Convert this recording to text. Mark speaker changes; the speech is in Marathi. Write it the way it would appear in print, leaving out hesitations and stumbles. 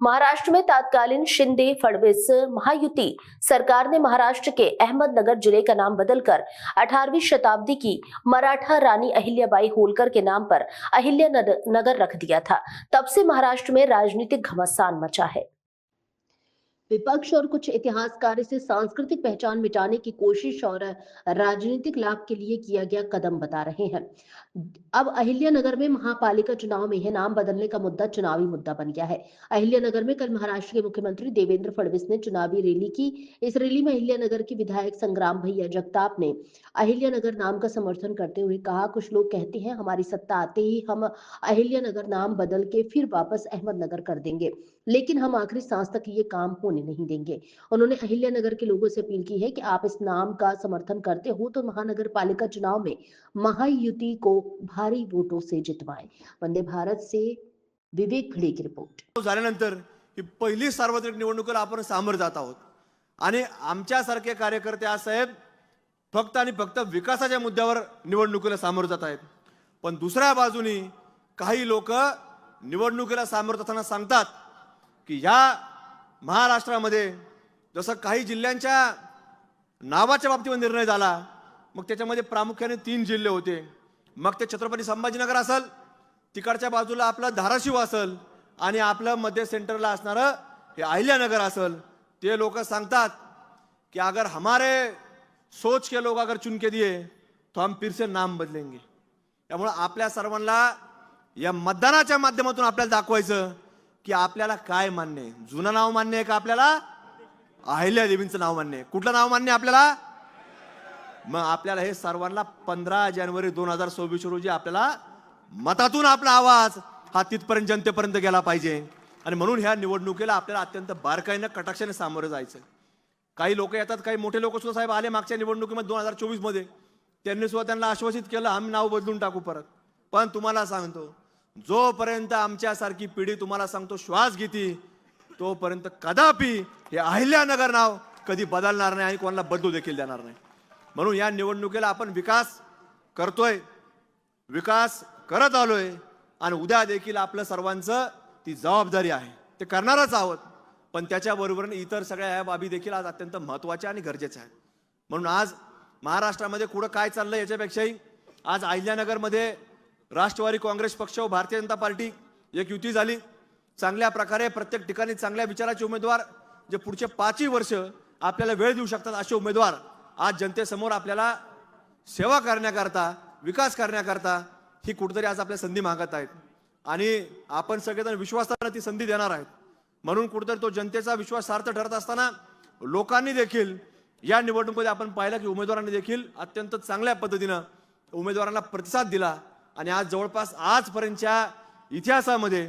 Speaker 1: महाराष्ट्र में तात्कालीन शिंदे फडणवीस महायुति सरकार ने महाराष्ट्र के अहमदनगर जिले का नाम बदलकर 18वीं शताब्दी की मराठा रानी अहिल्याबाई होलकर के नाम पर अहिल्यानगर रख दिया था। तब से महाराष्ट्र में राजनीतिक घमासान मचा है। विपक्ष और कुछ इतिहासकार इसे सांस्कृतिक पहचान मिटाने की कोशिश और राजनीतिक लाभ के लिए किया गया कदम बता रहे हैं। अब अहिल्यानगर में महापालिका चुनाव में यह नाम बदलने का मुद्दा चुनावी मुद्दा बन गया है। अहिल्यानगर में कल महाराष्ट्र के मुख्यमंत्री देवेंद्र फडणवीस ने चुनावी रैली की। इस रैली में अहिल्यानगर के विधायक संग्राम भैया जगताप ने अहिल्यानगर नाम का समर्थन करते हुए कहा, कुछ लोग कहते हैं हमारी सत्ता आते ही हम अहिल्यानगर नाम बदल के फिर वापस अहमदनगर कर देंगे, लेकिन हम आखिरी सांस तक ये काम होने नहीं देंगे। उन्होंने अहिल्यानगर के लोगों से अपील की है कि आप इस नाम का समर्थन करते हो तो महानगर पालिका चुनाव में महायुति को भारी वोटों से जितवाएं। वंदे भारत से विवेक भिडे की रिपोर्ट।
Speaker 2: झाल्यानंतर ही पहिली सार्वत्रिक निवडणुकीला आपण सामोरे जात आहोत आणि आमच्यासारखे कार्यकर्ते आज साहेब फक्त आणि फक्त विकासाच्या मुद्द्यावर निवडणुकीला सामोरे जात आहेत। पण दुसऱ्या बाजूनी काही लोक निवडणुकीला सामोरे जाताना सांगतात की या महाराष्ट्रामध्ये जसं काही जिल्ह्यांच्या नावाच्या बाबतीत निर्णय झाला, मग त्याच्यामध्ये प्रामुख्याने 3 जिल्हे होते। मग ते छत्रपती संभाजीनगर असेल, तिकडच्या बाजूला आपला धाराशिव असेल आणि आपलं मध्य सेंटरला असणारं हे अहिल्यानगर असेल। ते लोक सांगतात कि अगर हमारे सोच के लोग अगर चुन के दिए तो हम फिर से नाम बदलेंगे। त्यामुळे आपल्या सर्वांना या मतदानाच्या माध्यमातून आपल्याला दाखवायचं की आपल्याला काय मान्य आहे। जुनं नाव मान्य आहे का आपल्याला? अहिल्यादेवींचं नाव मान्य आहे। कुठलं नाव मान्य आहे आपल्याला? मग आपल्याला हे सर्वांना 15 जानेवारी 2024 रोजी आपल्याला मतातून आपला आवाज हा तिथपर्यंत जनतेपर्यंत गेला पाहिजे। आणि म्हणून ह्या निवडणुकीला आपल्याला अत्यंत बारकाईने कटाक्षाने सामोरे जायचं। काही लोक येतात, काही मोठे लोक सुद्धा साहेब आले मागच्या निवडणुकीमध्ये 2024 मध्ये, त्यांनी सुद्धा त्यांना आश्वासित केलं आम्ही नाव बदलून टाकू परत। पण तुम्हाला सांगतो जोपर्यंत आमच्यासारखी पिढी तुम्हाला सांगतो श्वास घेती तोपर्यंत कदापि हे अहिल्यानगर नाव कधी बदलणार नाही आणि कोणाला बदलू देखील देणार नाही। म्हणून या निवडणुकीला आपण विकास करतोय, विकास करत आलोय आणि उद्या देखील आपल्या सर्वांचं ती जबाबदारी आहे, ते करणारच आहोत। पण त्याच्याबरोबरीने इतर सगळ्या ह्या बाबी देखील आज अत्यंत महत्त्वाच्या आणि गरजेच्या आहेत। म्हणून आज महाराष्ट्रामध्ये कुठं काय चाललंय याच्यापेक्षाही आज अहिल्यानगरमध्ये राष्ट्रवादी काँग्रेस पक्ष व भारतीय जनता पार्टी एक युती झाली। चांगल्या प्रकारे प्रत्येक ठिकाणी चांगल्या विचाराचे उमेदवार जे पुढचे 5 वर्ष आपल्याला वेळ देऊ शकतात असे उमेदवार आज जनतेसमोर आपल्याला सेवा करण्याकरता, विकास करण्याकरता ही कुठेतरी आज आपल्या संधी मागत आहेत आणि आपण सगळेजण विश्वासाने ती संधी देणार आहेत। म्हणून कुठेतरी तो जनतेचा विश्वास सार्थ ठरत असताना लोकांनी देखील या निवडणुकीमध्ये आपण पाहिलं की उमेदवारांनी देखील अत्यंत चांगल्या पद्धतीने उमेदवारांना प्रतिसाद दिला आणि आज जवळपास आजपर्यंतच्या इतिहासामध्ये